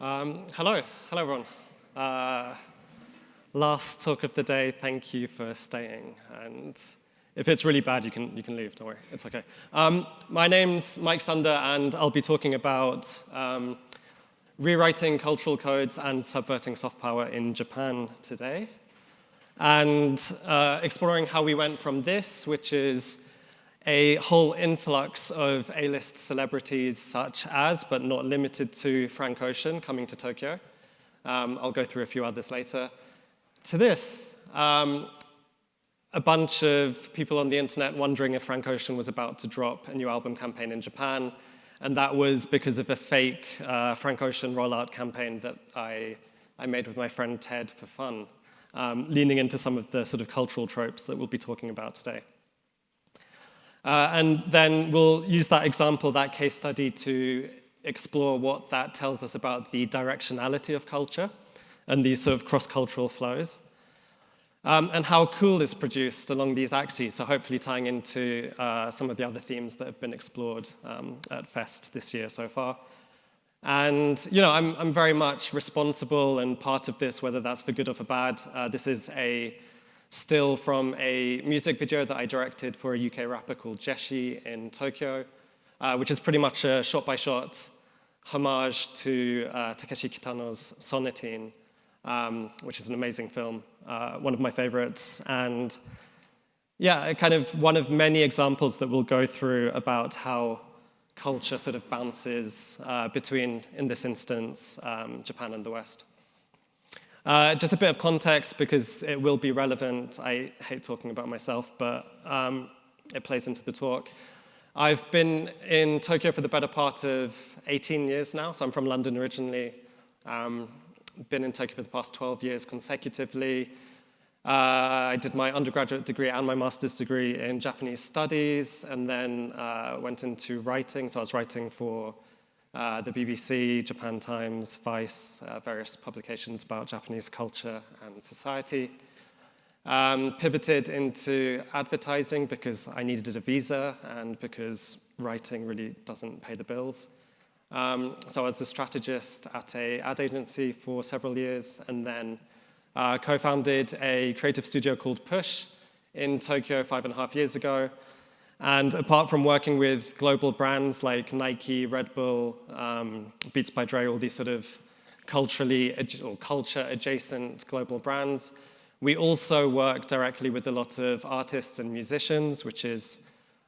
Hello everyone. Last talk of the day. Thank you for staying. And if it's really bad, you can leave. Don't worry, it's okay. My name's Mike Sunda, and I'll be talking about rewriting cultural codes and subverting soft power in Japan today, and exploring how we went from this, which is a whole influx of A-list celebrities such as, but not limited to, Frank Ocean coming to Tokyo. I'll go through a few others later. To this, a bunch of people on the internet wondering if Frank Ocean was about to drop a new album campaign in Japan, and that was because of a fake Frank Ocean rollout campaign that I made with my friend Ted for fun, leaning into some of the sort of cultural tropes that we'll be talking about today. And then we'll use that example, that case study, to explore what that tells us about the directionality of culture and these sort of cross-cultural flows, and how cool is produced along these axes, so hopefully tying into some of the other themes that have been explored at FEST this year so far. And I'm very much responsible and part of this, whether that's for good or for bad. This is a still from a music video that I directed for a UK rapper called Jeshi in Tokyo, which is pretty much a shot-by-shot homage to Takeshi Kitano's Sonatine, which is an amazing film, one of my favorites. And yeah, kind of one of many examples that we'll go through about how culture sort of bounces between, in this instance, Japan and the West. Just a bit of context, because it will be relevant. I hate talking about myself, but it plays into the talk. I've been in Tokyo for the better part of 18 years now, so I'm from London originally. Been in Tokyo for the past 12 years consecutively. I did my undergraduate degree and my master's degree in Japanese studies, and then went into writing. So I was writing for the BBC, Japan Times, Vice, various publications about Japanese culture and society. Pivoted into advertising because I needed a visa and because writing really doesn't pay the bills. So I was a strategist at an ad agency for several years, and then co-founded a creative studio called Push in Tokyo 5.5 years ago. And apart from working with global brands like Nike, Red Bull, Beats by Dre, all these sort of culture-adjacent global brands, we also work directly with a lot of artists and musicians, which is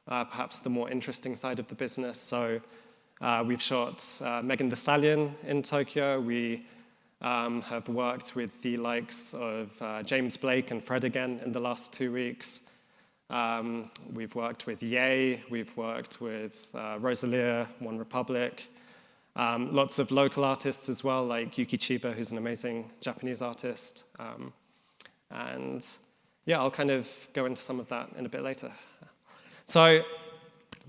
perhaps the more interesting side of the business. So we've shot Megan Thee Stallion in Tokyo. We have worked with the likes of James Blake and Fred again in the last 2 weeks. We've worked with Ye, we've worked with Rosalia, One Republic, lots of local artists as well, like Yuki Chiba, who's an amazing Japanese artist. And yeah, I'll kind of go into some of that in a bit later. So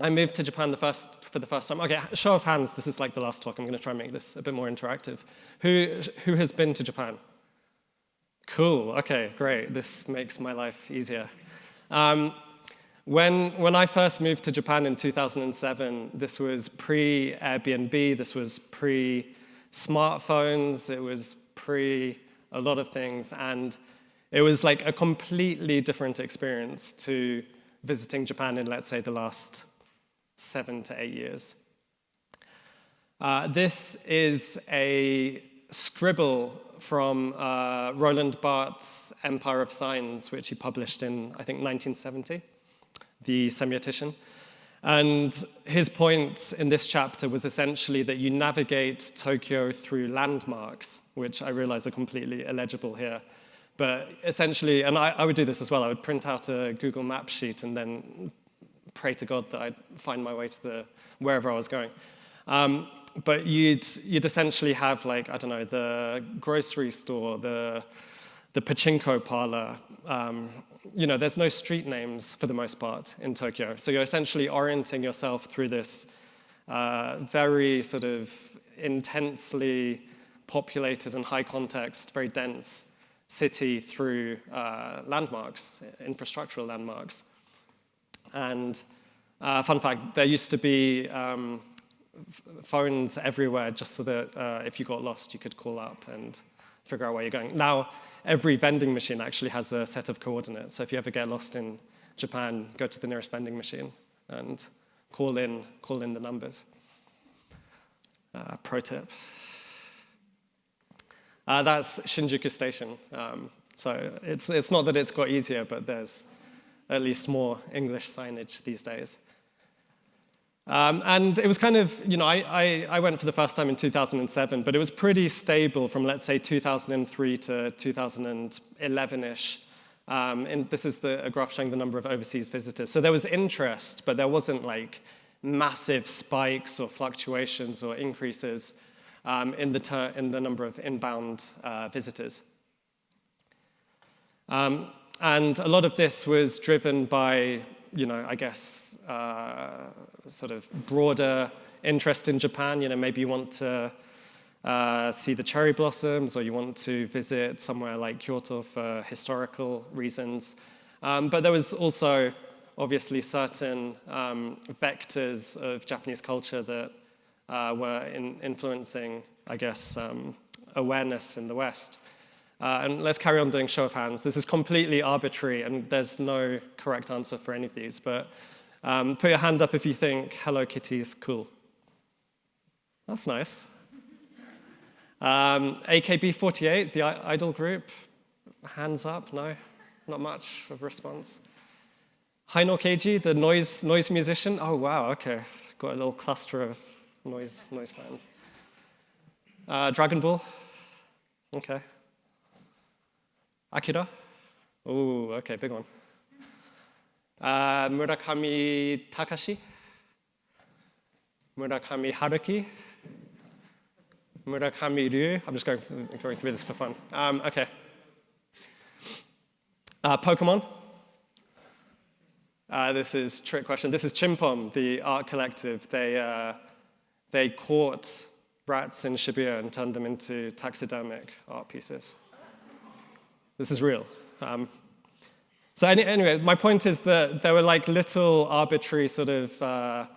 I moved to Japan for the first time. Okay, show of hands, this is like the last talk. I'm going to try and make this a bit more interactive. Who has been to Japan? Cool, okay, great. This makes my life easier. When I first moved to Japan in 2007, this was pre-Airbnb, this was pre-smartphones, it was pre a lot of things, and it was like a completely different experience to visiting Japan in, let's say, the last 7 to 8 years. This is a scribble from Roland Barthes' Empire of Signs, which he published in, I think, 1970, the semiotician. And his point in this chapter was essentially that you navigate Tokyo through landmarks, which I realize are completely illegible here. But essentially, and I would do this as well, I would print out a Google Maps sheet and then pray to God that I'd find my way to wherever I was going. But you'd essentially have, like, I don't know, the grocery store, the pachinko parlor. There's no street names for the most part in Tokyo. So you're essentially orienting yourself through this very sort of intensely populated and high context, very dense city through landmarks, infrastructural landmarks. And fun fact, there used to be phones everywhere just so that if you got lost, you could call up and figure out where you're going. Now, every vending machine actually has a set of coordinates. So if you ever get lost in Japan, go to the nearest vending machine and call in the numbers. Pro tip. That's Shinjuku Station. So it's not that it's got easier, but there's at least more English signage these days. And it was kind of, I went for the first time in 2007, but it was pretty stable from, let's say, 2003 to 2011-ish. And this is a graph showing the number of overseas visitors. So there was interest, but there wasn't like massive spikes or fluctuations or increases in the number of inbound visitors. And a lot of this was driven by, I guess, sort of broader interest in Japan. Maybe you want to see the cherry blossoms, or you want to visit somewhere like Kyoto for historical reasons. But there was also, obviously, certain vectors of Japanese culture that were influencing, I guess, awareness in the West. And let's carry on doing show of hands. This is completely arbitrary, and there's no correct answer for any of these. But put your hand up if you think Hello Kitty's cool. That's nice. AKB48, the idol group. Hands up, no, not much of a response. Haino Keiji, the noise musician. Oh, wow, okay. Got a little cluster of noise fans. Dragon Ball. Okay. Akira. Oh, okay, big one. Murakami Takashi. Murakami Haruki. Murakami Ryu. I'm just going through this for fun. Okay. Pokemon. This is a trick question. This is Chimpom, the art collective. They caught rats in Shibuya and turned them into taxidermic art pieces. This is real. So anyway, my point is that there were like little arbitrary sort of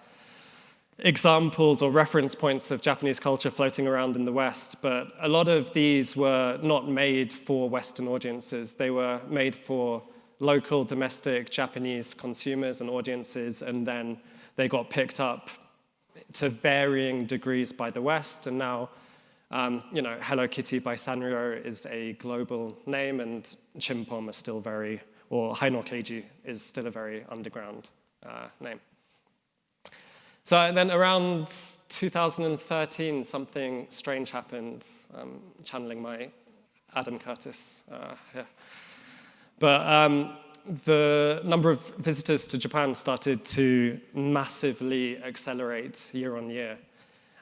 examples or reference points of Japanese culture floating around in the West, but a lot of these were not made for Western audiences. They were made for local, domestic Japanese consumers and audiences, and then they got picked up to varying degrees by the West, and now Hello Kitty by Sanrio is a global name, and Chimpom is still or Haino Keiji is still a very underground name. So then around 2013, something strange happened. I'm channeling my Adam Curtis here. But the number of visitors to Japan started to massively accelerate year on year.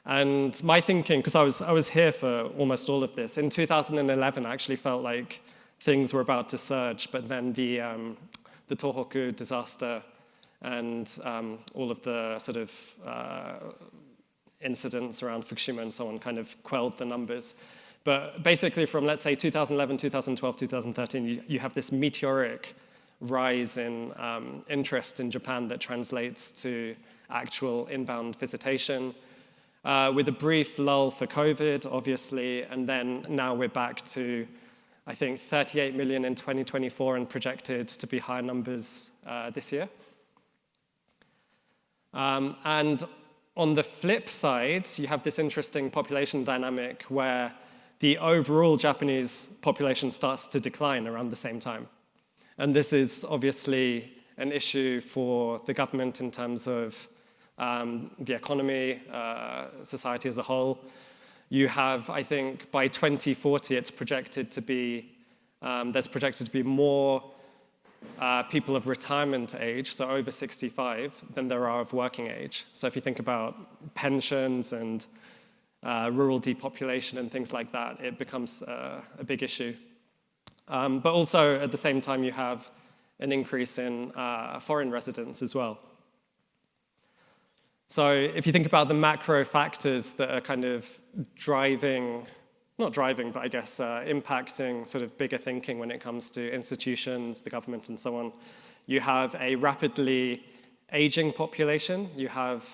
And my thinking, because I was here for almost all of this, in 2011 I actually felt like things were about to surge, but then the Tohoku disaster and all of the sort of incidents around Fukushima and so on kind of quelled the numbers. But basically from, let's say, 2011, 2012, 2013, you have this meteoric rise in interest in Japan that translates to actual inbound visitation. With a brief lull for COVID, obviously, and then now we're back to, I think, 38 million in 2024 and projected to be higher numbers this year. And on the flip side, you have this interesting population dynamic where the overall Japanese population starts to decline around the same time. And this is obviously an issue for the government in terms of the economy, society as a whole. You have, I think, by 2040, it's projected to be, there's projected to be more people of retirement age, so over 65, than there are of working age. So if you think about pensions and rural depopulation and things like that, it becomes a big issue. But also, at the same time, you have an increase in foreign residents as well. So if you think about the macro factors that are kind of not driving, but I guess impacting sort of bigger thinking when it comes to institutions, the government, and so on, you have a rapidly aging population. You have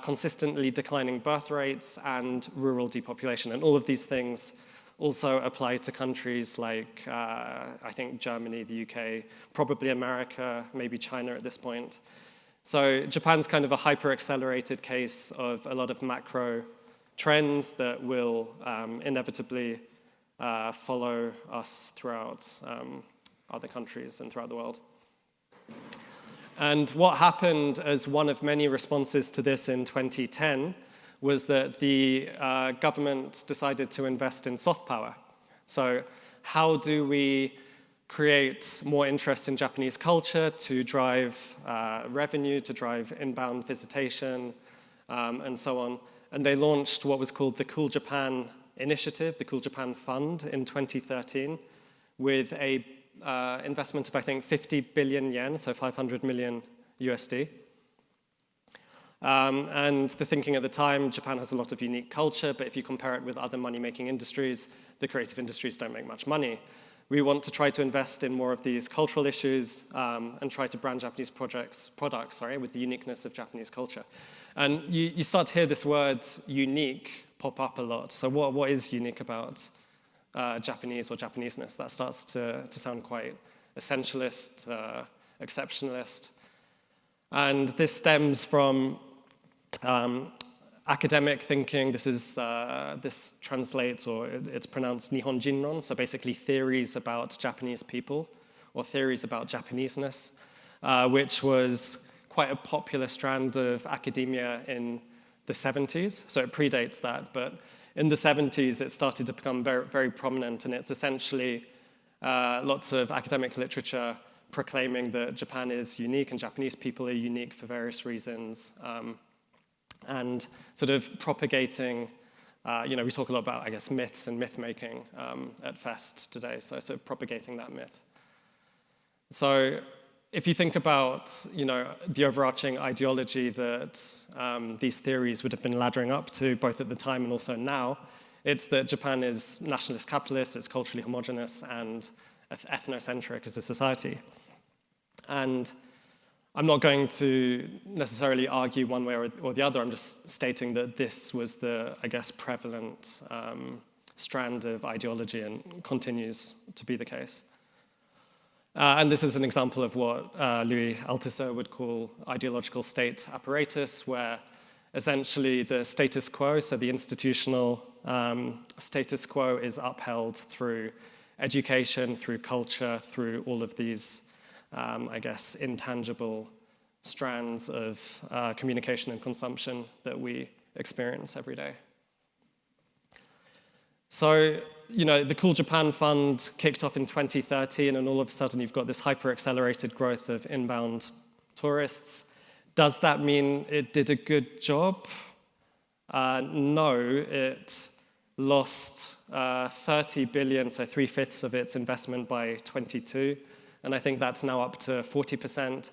consistently declining birth rates, and rural depopulation. And all of these things also apply to countries like, I think, Germany, the UK, probably America, maybe China at this point. So Japan's kind of a hyper-accelerated case of a lot of macro trends that will inevitably follow us throughout other countries and throughout the world. And what happened as one of many responses to this in 2010 was that the government decided to invest in soft power. So how do we create more interest in Japanese culture to drive revenue, to drive inbound visitation, and so on? And they launched what was called the Cool Japan Initiative, the Cool Japan Fund, in 2013, with a investment of, I think, 50 billion yen, so 500 million USD. And the thinking at the time, Japan has a lot of unique culture, but if you compare it with other money-making industries, the creative industries don't make much money. We want to try to invest in more of these cultural issues and try to brand Japanese products with the uniqueness of Japanese culture. And you start to hear this word unique pop up a lot. So what is unique about Japanese or Japaneseness? That starts to sound quite essentialist, exceptionalist. And this stems from academic thinking. This translates, or it's pronounced Nihon Jinron, so basically theories about Japanese people or theories about Japaneseness, which was quite a popular strand of academia in the 70s. So it predates that, but in the 70s it started to become very, very prominent, and it's essentially lots of academic literature proclaiming that Japan is unique and Japanese people are unique for various reasons, and sort of propagating, we talk a lot about, I guess, myths and myth-making at FEST today, so sort of propagating that myth. So if you think about, the overarching ideology that these theories would have been laddering up to, both at the time and also now, it's that Japan is nationalist capitalist, it's culturally homogenous, and ethnocentric as a society. And I'm not going to necessarily argue one way or the other. I'm just stating that this was the, I guess, prevalent strand of ideology and continues to be the case. And this is an example of what Louis Althusser would call ideological state apparatus, where essentially the status quo, so the institutional status quo, is upheld through education, through culture, through all of these I guess, intangible strands of communication and consumption that we experience every day. So, the Cool Japan Fund kicked off in 2013, and all of a sudden you've got this hyper-accelerated growth of inbound tourists. Does that mean it did a good job? No, it lost 30 billion, so 3/5 of its investment by 22. And I think that's now up to 40%.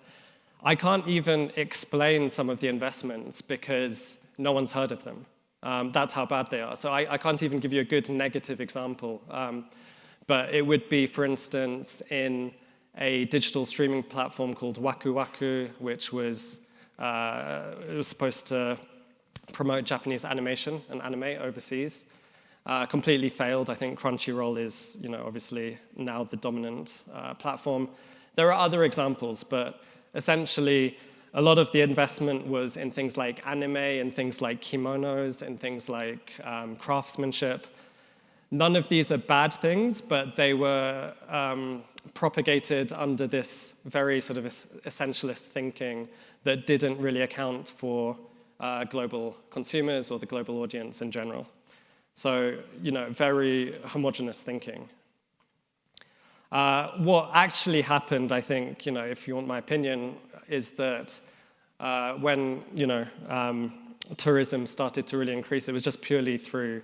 I can't even explain some of the investments because no one's heard of them. That's how bad they are. So I can't even give you a good negative example. But it would be, for instance, in a digital streaming platform called Waku Waku, which was, it was supposed to promote Japanese animation and anime overseas. Completely failed. I think Crunchyroll is, obviously now the dominant platform. There are other examples, but essentially a lot of the investment was in things like anime and things like kimonos and things like craftsmanship. None of these are bad things, but they were propagated under this very sort of essentialist thinking that didn't really account for global consumers or the global audience in general. So, very homogenous thinking. What actually happened, I think, if you want my opinion, is that when, tourism started to really increase, it was just purely through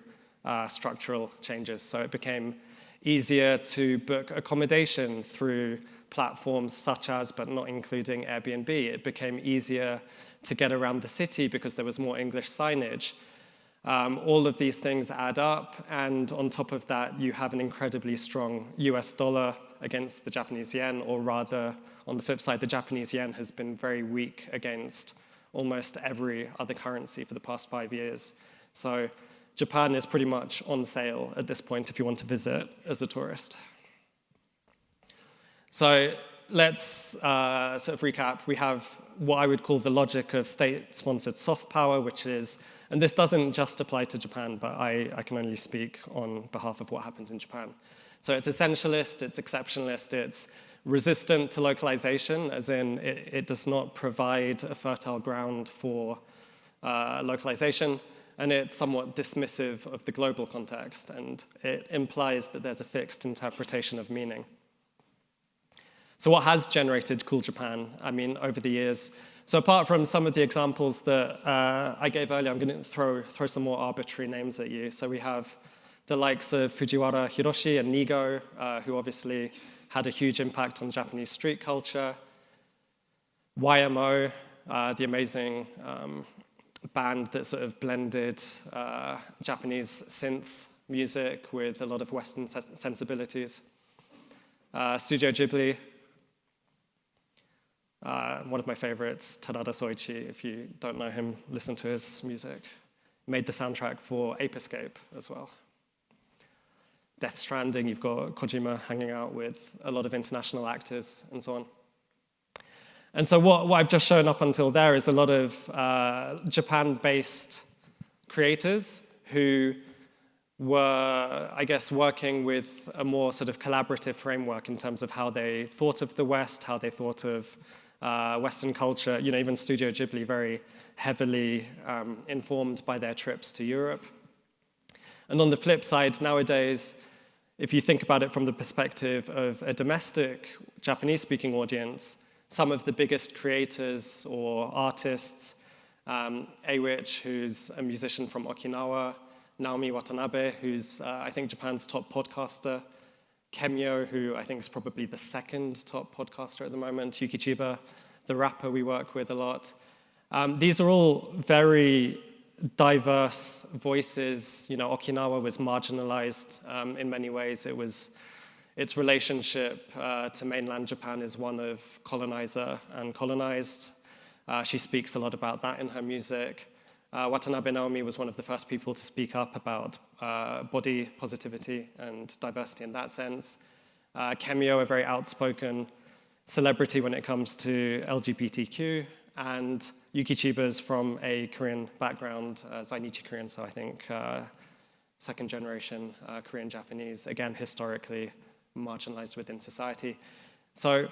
structural changes. So it became easier to book accommodation through platforms such as, but not including, Airbnb. It became easier to get around the city because there was more English signage. All of these things add up, and on top of that, you have an incredibly strong US dollar against the Japanese yen, or rather, on the flip side, the Japanese yen has been very weak against almost every other currency for the past 5 years. So Japan is pretty much on sale at this point if you want to visit as a tourist. So let's sort of recap. We have what I would call the logic of state-sponsored soft power, which is, and this doesn't just apply to Japan, but I can only speak on behalf of what happened in Japan. So it's essentialist, it's exceptionalist, it's resistant to localization, as in it does not provide a fertile ground for localization, and it's somewhat dismissive of the global context, and it implies that there's a fixed interpretation of meaning. So what has generated cool Japan, I mean, over the years? So apart from some of the examples that I gave earlier, I'm going to throw some more arbitrary names at you. So we have the likes of Fujiwara Hiroshi and Nigo, who obviously had a huge impact on Japanese street culture. YMO, the amazing band that sort of blended Japanese synth music with a lot of Western sensibilities. Studio Ghibli, one of my favorites, Tadada Soichi. If you don't know him, listen to his music. Made the soundtrack for Ape Escape as well. Death Stranding, you've got Kojima hanging out with a lot of international actors and so on. And so what I've just shown up until there is a lot of Japan-based creators who were, I guess, working with a more sort of collaborative framework in terms of how they thought of the West, how they thought of Western culture. You know, even Studio Ghibli very heavily informed by their trips to Europe. And on the flip side, nowadays, if you think about it from the perspective of a domestic Japanese-speaking audience, some of the biggest creators or artists, A-Witch, who's a musician from Okinawa, Naomi Watanabe, who's, I think, Japan's top podcaster, Kemyo, who I think is probably the second top podcaster at the moment, Yuki Chiba, the rapper we work with a lot. These are all very diverse voices. You know, Okinawa was marginalized in many ways. Its relationship to mainland Japan is one of colonizer and colonized. She speaks a lot about that in her music. Watanabe Naomi was one of the first people to speak up about body positivity and diversity in that sense. Kemyo, a very outspoken celebrity when it comes to LGBTQ, and Yuki Chiba's from a Korean background, Zainichi Korean, so I think second generation Korean Japanese, again, historically marginalized within society. So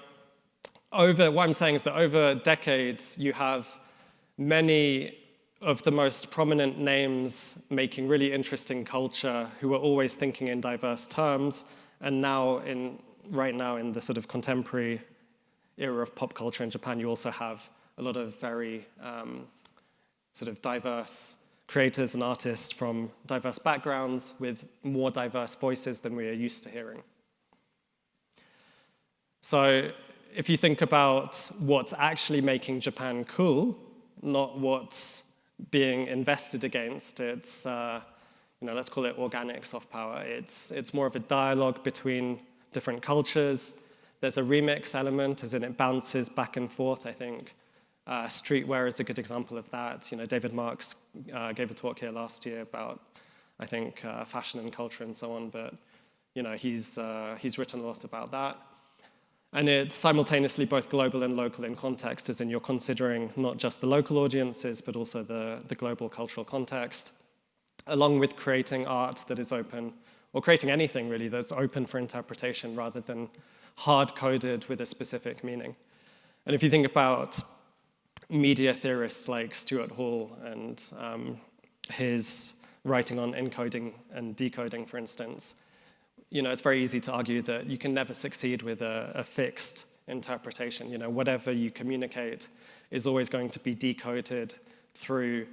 what I'm saying is that over decades, you have many of the most prominent names making really interesting culture who are always thinking in diverse terms, and right now in the sort of contemporary era of pop culture in Japan, you also have a lot of very sort of diverse creators and artists from diverse backgrounds with more diverse voices than we are used to hearing. So if you think about what's actually making Japan cool, not what's being invested against, it's, let's call it organic soft power. It's more of a dialogue between different cultures. There's a remix element, as in it bounces back and forth, I think. Streetwear is a good example of that. You know, David Marks gave a talk here last year about, I think, fashion and culture and so on, but, you know, he's written a lot about that. And it's simultaneously both global and local in context, as in you're considering not just the local audiences, but also the global cultural context, along with creating art that is open, or creating anything really that's open for interpretation rather than hard-coded with a specific meaning. And if you think about media theorists like Stuart Hall and his writing on encoding and decoding, for instance, you know, it's very easy to argue that you can never succeed with a fixed interpretation. You know, whatever you communicate is always going to be decoded through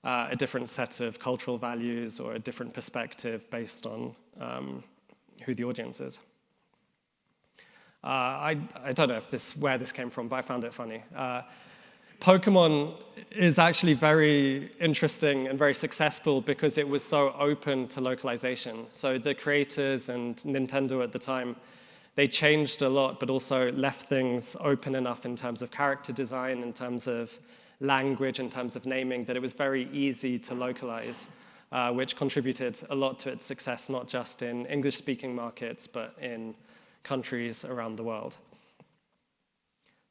a different set of cultural values or a different perspective based on who the audience is. I don't know where this came from, but I found it funny. Pokemon is actually very interesting and very successful because it was so open to localization. So the creators and Nintendo at the time, they changed a lot, but also left things open enough in terms of character design, in terms of language, in terms of naming, that it was very easy to localize, which contributed a lot to its success, not just in English-speaking markets, but in countries around the world.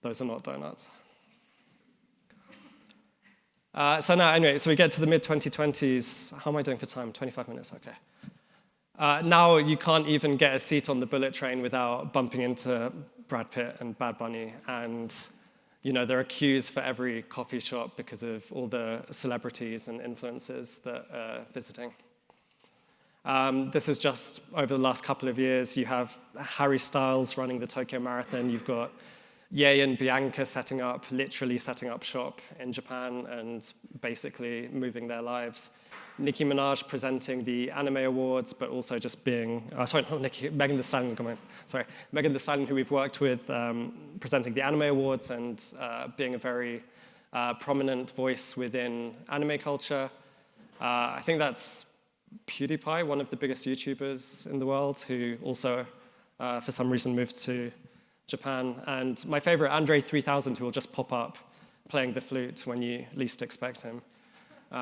Those are not donuts. So we get to the mid-2020s. How am I doing for time? 25 minutes, okay. Now you can't even get a seat on the bullet train without bumping into Brad Pitt and Bad Bunny. And there are queues for every coffee shop because of all the celebrities and influencers that are visiting. This is just over the last couple of years. You have Harry Styles running the Tokyo Marathon. You've got Ye and Bianca literally setting up shop in Japan and basically moving their lives. Nicki Minaj presenting the Anime Awards, but also just being, Megan Thee Stallion, Megan Thee Stallion, who we've worked with, presenting the Anime Awards and being a very prominent voice within anime culture. I think that's PewDiePie, one of the biggest YouTubers in the world, who also, for some reason, moved to Japan. And my favorite, Andre 3000, who will just pop up playing the flute when you least expect him.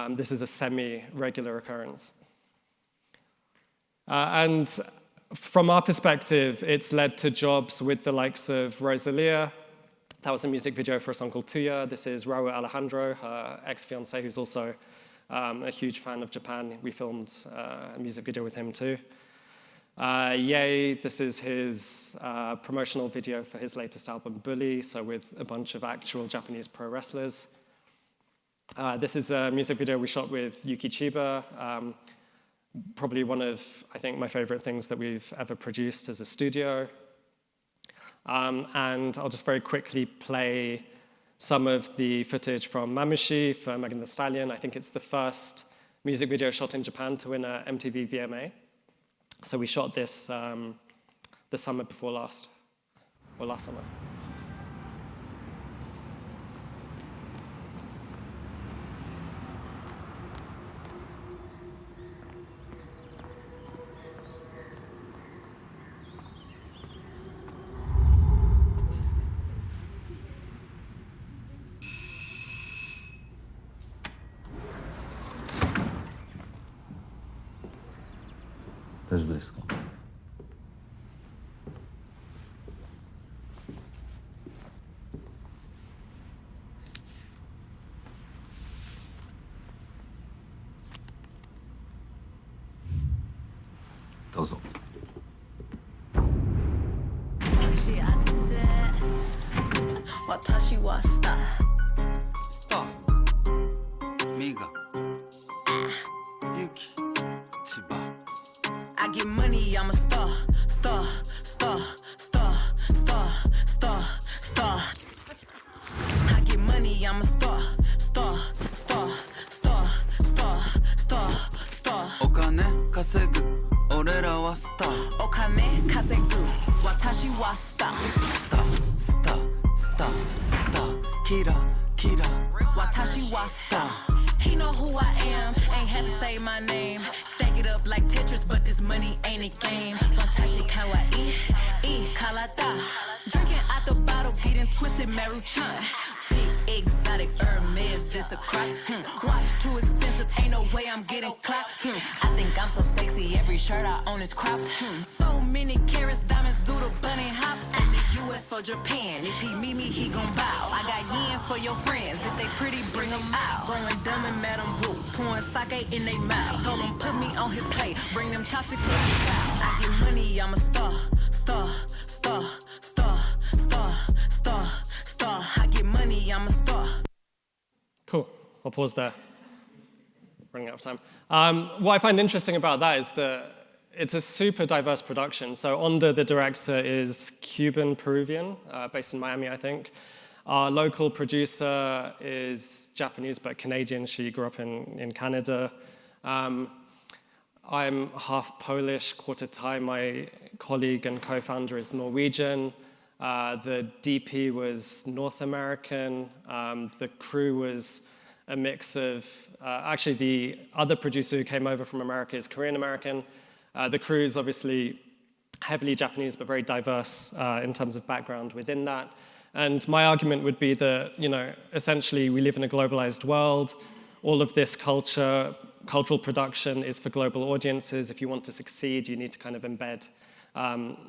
This is a semi-regular occurrence. And from our perspective, it's led to jobs with the likes of Rosalia. That was a music video for a song called Tuya. This is Raul Alejandro, her ex-fiancé, who's also a huge fan of Japan. We filmed a music video with him too. Ye, this is his promotional video for his latest album, Bully, so with a bunch of actual Japanese pro wrestlers. This is a music video we shot with Yuki Chiba, probably one of, I think, my favorite things that we've ever produced as a studio. And I'll just very quickly play some of the footage from Mamushi for Megan Thee Stallion. I think it's the first music video shot in Japan to win a MTV VMA. So we shot this the summer before last, or last summer. Yuki Chiba. I get money, I'm a star, star, star, star, star, star, star. I get money, I'm a star, star, star, star, star, star, star. お金稼ぐ、俺らはスター。お金稼ぐ、私はスター。スター、スター、スター、スター。キラ、キラ、私はスター。He know who I am, ain't had to say my name. Stack it up like Tetris, but this money ain't a game. Watashi kawaii, kalata. Drinking out the bottle, getting twisted, Maruchan. Big exotic Hermes, this a crop. Watch too expensive, ain't no way I'm getting clapped. I think I'm so sexy, every shirt I own is cropped. So many carats, diamonds do the bunny hop. In the US or Japan, if he meet me, he gon' bow. I got yen for your friends, if they pretty, bring them out. Growing dumb and Madam Wu, pouring sake in they mouth. Told him put me on his plate, bring them chopsticks to me out. I get money, I'm a star, star, star, star, star, star, star. I get money, I'm a star. Cool, I'll pause there. Running out of time. What I find interesting about that is that it's a super diverse production. So Onda, the director, is Cuban-Peruvian, based in Miami, I think. Our local producer is Japanese but Canadian. She grew up in Canada. I'm half Polish, quarter Thai. My colleague and co-founder is Norwegian. The DP was North American. The crew was a mix of, actually the other producer who came over from America is Korean American. The crew is obviously heavily Japanese but very diverse in terms of background within that. And my argument would be that, essentially we live in a globalized world. All of this cultural production is for global audiences. If you want to succeed, you need to kind of embed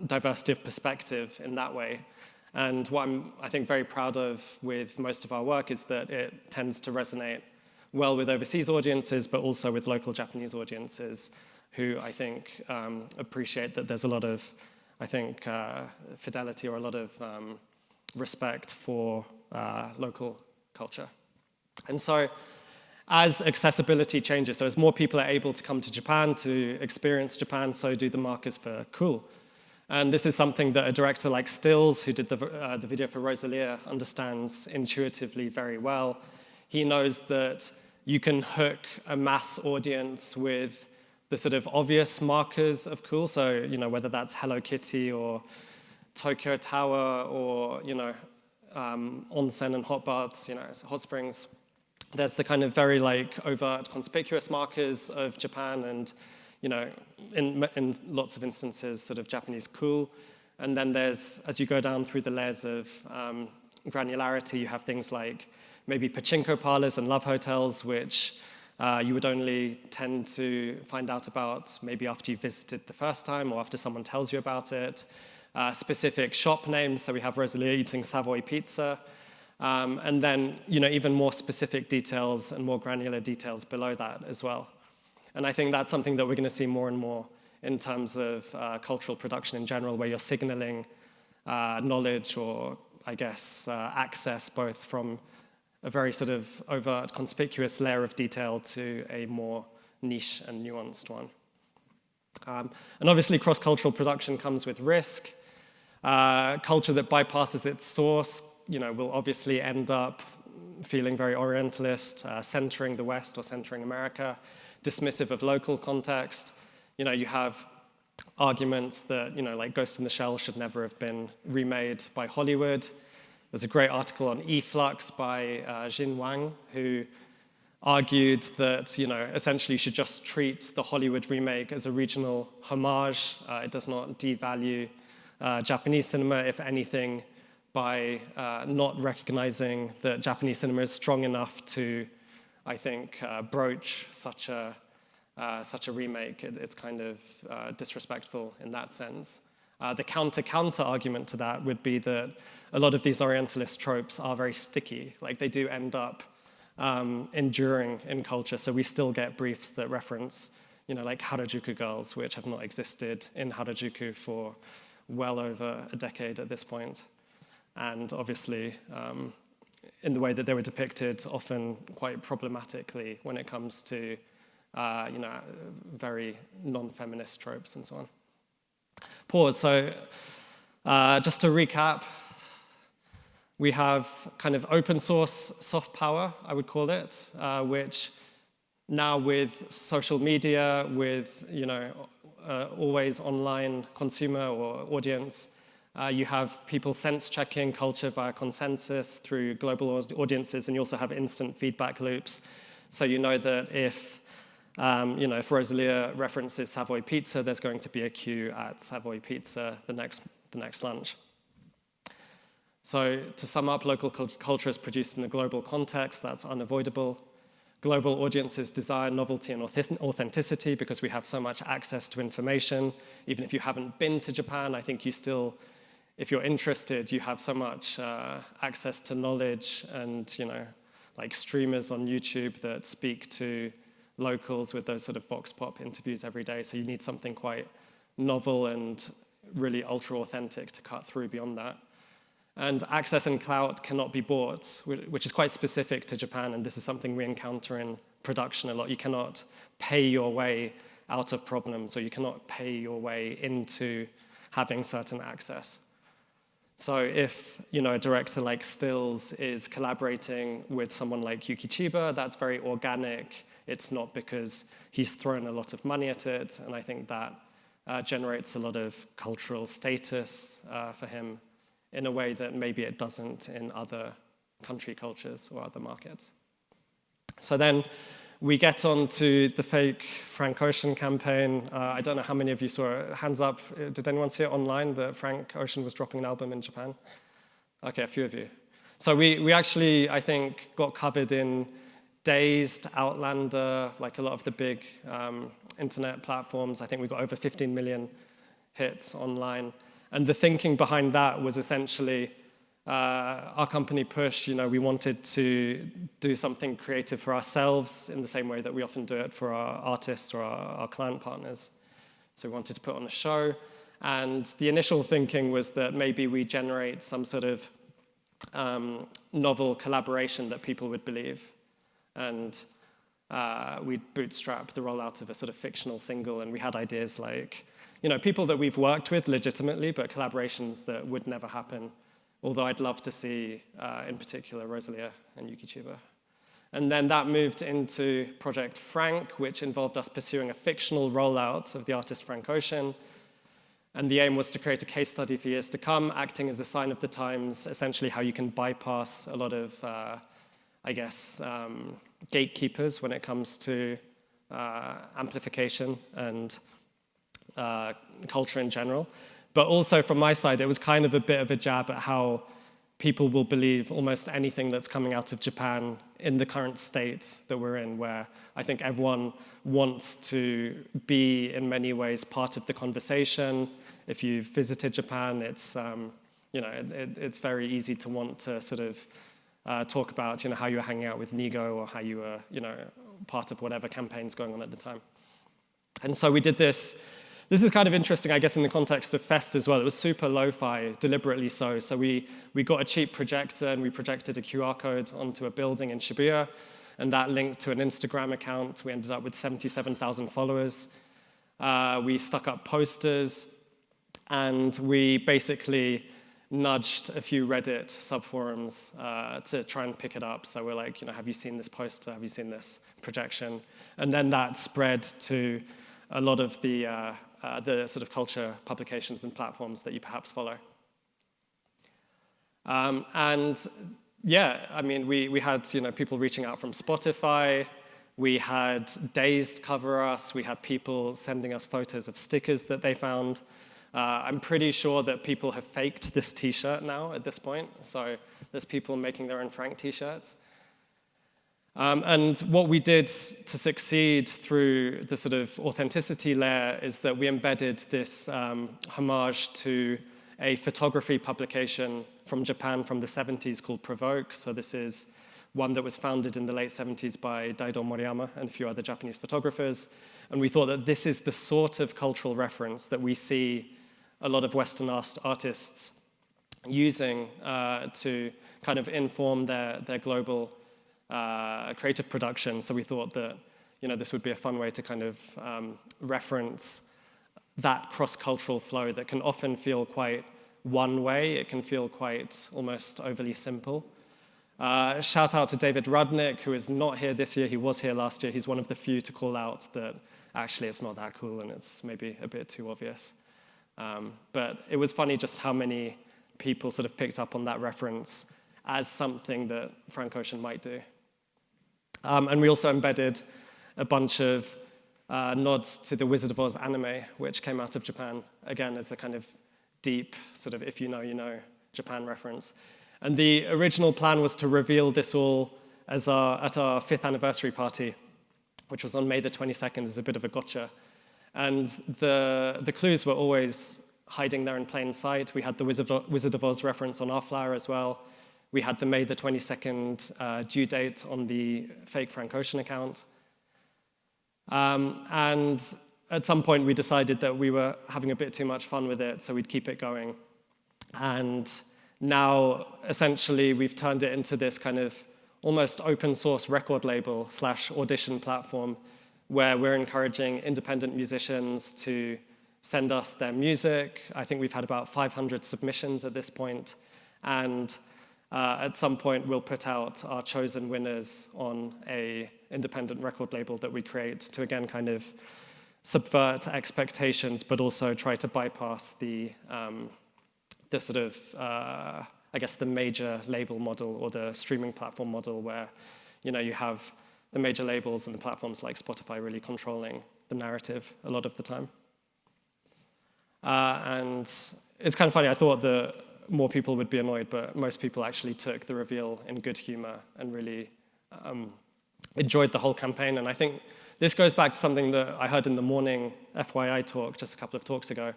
diversity of perspective in that way. And what I'm, I think, very proud of with most of our work is that it tends to resonate well with overseas audiences, but also with local Japanese audiences who I think appreciate that there's a lot of, I think, fidelity or a lot of respect for local culture. And so as accessibility changes, so as more people are able to come to Japan to experience Japan, so do the markers for cool. And this is something that a director like Stills, who did the video for Rosalia, understands intuitively very well. He knows that you can hook a mass audience with the sort of obvious markers of cool, so whether that's Hello Kitty or Tokyo Tower or onsen and hot baths, hot springs. There's the kind of very overt, conspicuous markers of Japan, and in lots of instances, sort of Japanese cool. And then there's, as you go down through the layers of granularity, you have things like maybe pachinko parlors and love hotels, which you would only tend to find out about maybe after you visited the first time or after someone tells you about it. Specific shop names, so we have Rosalia eating Savoy pizza. And then even more specific details and more granular details below that as well. And I think that's something that we're going to see more and more in terms of cultural production in general, where you're signaling knowledge or, I guess, access both from a very sort of overt, conspicuous layer of detail to a more niche and nuanced one. And obviously, cross-cultural production comes with risk. Culture that bypasses its source, will obviously end up feeling very Orientalist, centering the West or centering America, dismissive of local context. You have arguments that, like Ghost in the Shell should never have been remade by Hollywood. There's a great article on Efflux by Jin Wang, who argued that, essentially you should just treat the Hollywood remake as a regional homage. It does not devalue Japanese cinema, if anything, by not recognizing that Japanese cinema is strong enough to, I think, broach such a remake. It's kind of disrespectful in that sense. The counter argument to that would be that a lot of these Orientalist tropes are very sticky. Like, they do end up enduring in culture. So we still get briefs that reference, like Harajuku girls, which have not existed in Harajuku for well over a decade at this point. And obviously, in the way that they were depicted, often quite problematically when it comes to, very non-feminist tropes and so on. Pause. So just to recap, we have kind of open source soft power, I would call it, which now with social media, with always online consumer or audience, you have people sense-checking culture via consensus through global audiences, and you also have instant feedback loops. So you know that if Rosalia references Savoy Pizza, there's going to be a queue at Savoy Pizza the next lunch. So to sum up, local culture is produced in a global context. That's unavoidable. Global audiences desire novelty and authenticity because we have so much access to information. Even if you haven't been to Japan, I think you still, if you're interested, you have so much access to knowledge and, like streamers on YouTube that speak to locals with those sort of vox pop interviews every day. So you need something quite novel and really ultra authentic to cut through beyond that. And access and clout cannot be bought, which is quite specific to Japan, and this is something we encounter in production a lot. You cannot pay your way out of problems, or you cannot pay your way into having certain access. So if a director like Stills is collaborating with someone like Yuki Chiba, that's very organic. It's not because he's thrown a lot of money at it, and I think that generates a lot of cultural status for him in a way that maybe it doesn't in other country cultures or other markets. So then we get on to the fake Frank Ocean campaign. I don't know how many of you saw it. Hands up, did anyone see it online that Frank Ocean was dropping an album in Japan? Okay, a few of you. So we actually, I think, got covered in Dazed, Outlander, like a lot of the big internet platforms. I think we got over 15 million hits online. And the thinking behind that was essentially our company Push, we wanted to do something creative for ourselves in the same way that we often do it for our artists or our client partners. So we wanted to put on a show. And the initial thinking was that maybe we generate some sort of novel collaboration that people would believe. And we'd bootstrap the rollout of a sort of fictional single. And we had ideas like, people that we've worked with legitimately, but collaborations that would never happen. Although I'd love to see, in particular, Rosalia and Yuki Chiba. And then that moved into Project Frank, which involved us pursuing a fictional rollout of the artist Frank Ocean. And the aim was to create a case study for years to come, acting as a sign of the times, essentially how you can bypass a lot of, gatekeepers when it comes to amplification and culture in general. But also from my side, it was kind of a bit of a jab at how people will believe almost anything that's coming out of Japan in the current state that we're in, where I think everyone wants to be, in many ways, part of the conversation. If you've visited Japan, it's it's very easy to want to sort of talk about how you were hanging out with Nigo or how you were part of whatever campaign's going on at the time. And so we did this. This is kind of interesting, I guess, in the context of Fest as well. It was super lo-fi, deliberately so. So we got a cheap projector and we projected a QR code onto a building in Shibuya, and that linked to an Instagram account. We ended up with 77,000 followers. We stuck up posters, and we basically nudged a few Reddit subforums to try and pick it up. So we're like, have you seen this poster? Have you seen this projection? And then that spread to a lot of the sort of culture publications and platforms that you perhaps follow. And yeah, I mean, we had people reaching out from Spotify. We had Dazed cover us. We had people sending us photos of stickers that they found. I'm pretty sure that people have faked this T-shirt now at this point. So there's people making their own Frank T-shirts. And what we did to succeed through the sort of authenticity layer is that we embedded this homage to a photography publication from Japan from the 70s called Provoke. So this is one that was founded in the late 70s by Daido Moriyama and a few other Japanese photographers. And we thought that this is the sort of cultural reference that we see a lot of Western artists using to kind of inform their global creative production. So we thought that this would be a fun way to kind of reference that cross-cultural flow that can often feel quite one way. It can feel quite almost overly simple. Shout out to David Rudnick, who is not here this year. He was here last year. He's one of the few to call out that actually it's not that cool and it's maybe a bit too obvious. But it was funny just how many people sort of picked up on that reference as something that Frank Ocean might do. And we also embedded a bunch of nods to the Wizard of Oz anime, which came out of Japan, again, as a kind of deep sort of if you know, you know Japan reference. And the original plan was to reveal this all at our 5th anniversary party, which was on May the 22nd, as a bit of a gotcha. And the clues were always hiding there in plain sight. We had the Wizard of Oz reference on our flyer as well. We had the May the 22nd due date on the fake Frank Ocean account. And at some point, we decided that we were having a bit too much fun with it, so we'd keep it going. And now, essentially, we've turned it into this kind of almost open source record label / audition platform where we're encouraging independent musicians to send us their music. I think we've had about 500 submissions at this point. And at some point, we'll put out our chosen winners on an independent record label that we create to, again, kind of subvert expectations, but also try to bypass the sort of, I guess, the major label model or the streaming platform model where, you have the major labels and the platforms like Spotify really controlling the narrative a lot of the time. And it's kind of funny, I thought that more people would be annoyed, but most people actually took the reveal in good humor and really enjoyed the whole campaign. And I think this goes back to something that I heard in the morning FYI talk just a couple of talks ago.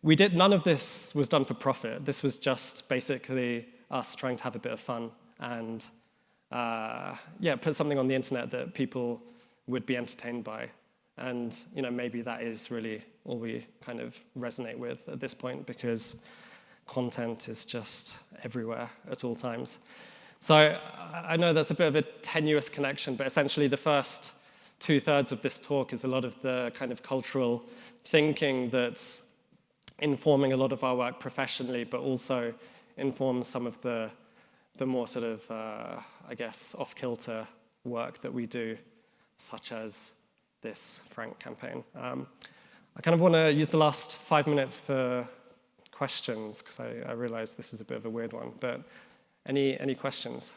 None of this was done for profit. This was just basically us trying to have a bit of fun and put something on the internet that people would be entertained by. And maybe that is really all we kind of resonate with at this point, because content is just everywhere at all times. So I know that's a bit of a tenuous connection, but essentially the first 2/3 of this talk is a lot of the kind of cultural thinking that's informing a lot of our work professionally, but also informs some of the more sort of, I guess, off-kilter work that we do, such as this Frank campaign. I kind of want to use the last 5 minutes for questions, because I realize this is a bit of a weird one, but any questions?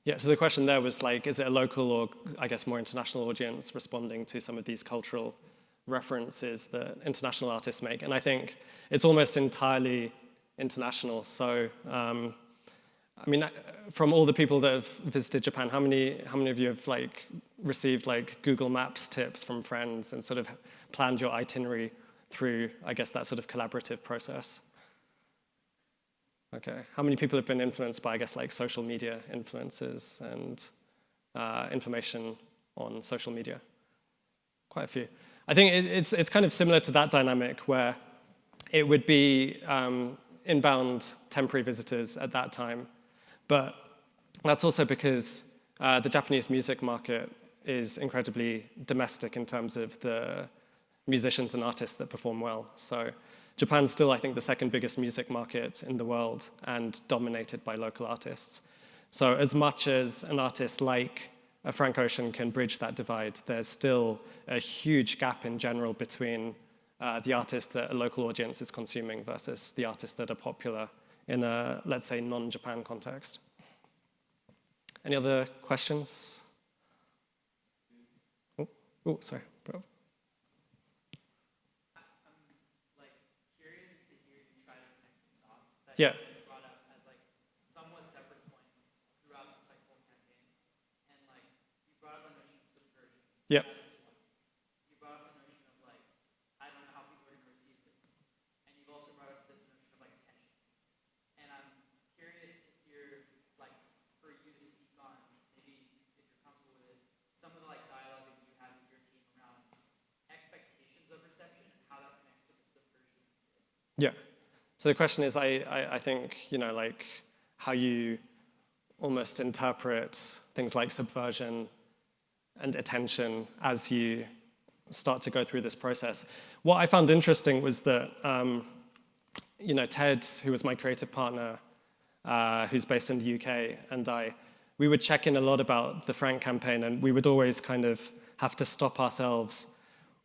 Yeah, so the question there was like, is it a local or, I guess, more international audience responding to some of these cultural references that international artists make? And I think it's almost entirely international. So, I mean, from all the people that have visited Japan, how many of you have received Google Maps tips from friends and sort of planned your itinerary through, I guess, that sort of collaborative process? Okay, how many people have been influenced by, I guess, social media influences and information on social media? Quite a few. I think it's kind of similar to that dynamic where it would be inbound temporary visitors at that time, but that's also because the Japanese music market is incredibly domestic in terms of the musicians and artists that perform well. So Japan's still, I think, the second biggest music market in the world and dominated by local artists. So as much as an artist like Frank Ocean can bridge that divide, there's still a huge gap in general between the artists that a local audience is consuming versus the artists that are popular in a, let's say, non-Japan context. Any other questions? Oh, sorry. Bro. Yeah. Brought up as somewhat separate points throughout this whole campaign, and you brought up a notion of subversion. Yeah. You brought up a notion of I don't know how people are going to receive this, and you've also brought up this notion of attention. And I'm curious to hear for you to speak on, maybe if you're comfortable with it, some of the dialogue that you have with your team around expectations of reception and how that connects to the subversion. Yeah. So the question is, I think, how you almost interpret things like subversion and attention as you start to go through this process. What I found interesting was that, Ted, who was my creative partner, who's based in the UK, and we would check in a lot about the Frank campaign, and we would always kind of have to stop ourselves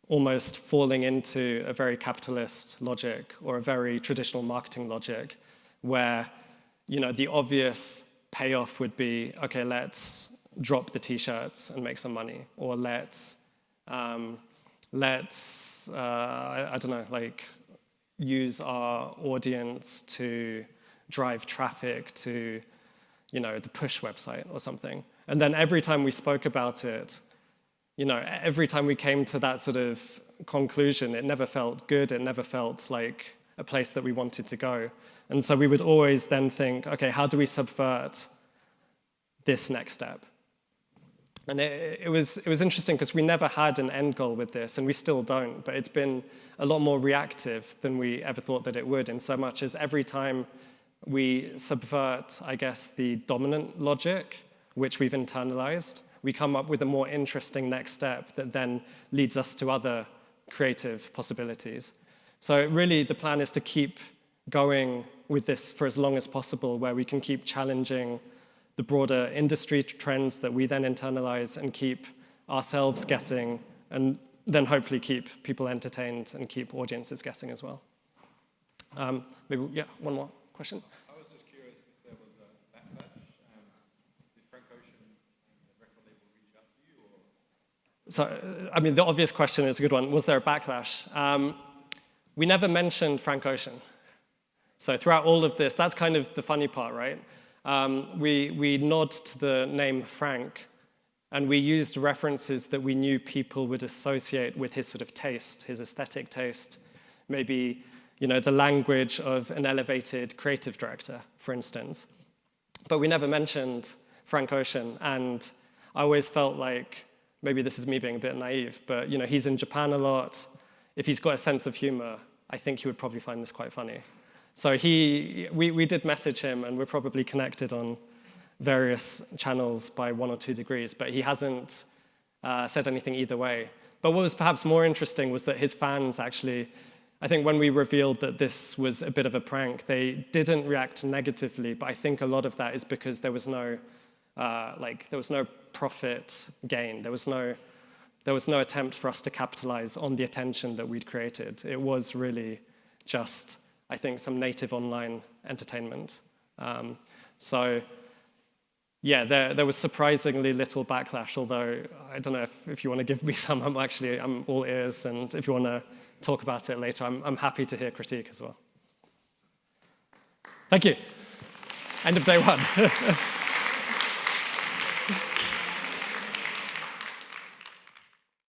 almost falling into a very capitalist logic or a very traditional marketing logic where, the obvious payoff would be, okay, let's drop the t-shirts and make some money, or let's I don't know, use our audience to drive traffic to, the push website or something. And then every time we spoke about it, every time we came to that sort of conclusion, it never felt good. It never felt like a place that we wanted to go. And so we would always then think, okay, how do we subvert this next step? And it was interesting because we never had an end goal with this, and we still don't, but it's been a lot more reactive than we ever thought that it would, in so much as every time we subvert, I guess, the dominant logic, which we've internalized. We come up with a more interesting next step that then leads us to other creative possibilities. So really, the plan is to keep going with this for as long as possible, where we can keep challenging the broader industry trends that we then internalize and keep ourselves guessing, and then hopefully keep people entertained and keep audiences guessing as well. Maybe, yeah, one more question. I was just curious if there was a backlash. Did Frank Ocean and the record label reach out to you? Or? So, I mean, the obvious question is a good one. Was there a backlash? We never mentioned Frank Ocean. So throughout all of this, that's kind of the funny part, right? We nod to the name Frank, and we used references that we knew people would associate with his sort of taste, his aesthetic taste, maybe the language of an elevated creative director, for instance. But we never mentioned Frank Ocean, and I always felt like, maybe this is me being a bit naive, but he's in Japan a lot. If he's got a sense of humor, I think he would probably find this quite funny. So we did message him, and we're probably connected on various channels by 1 or 2 degrees, but he hasn't said anything either way. But what was perhaps more interesting was that his fans actually, I think when we revealed that this was a bit of a prank, they didn't react negatively, but I think a lot of that is because there was no profit gain. There was no attempt for us to capitalize on the attention that we'd created. It was really just, I think, some native online entertainment. So yeah, there was surprisingly little backlash, although I don't know if you want to give me some, I'm all ears, and if you want to talk about it later, I'm happy to hear critique as well. Thank you. End of day 1.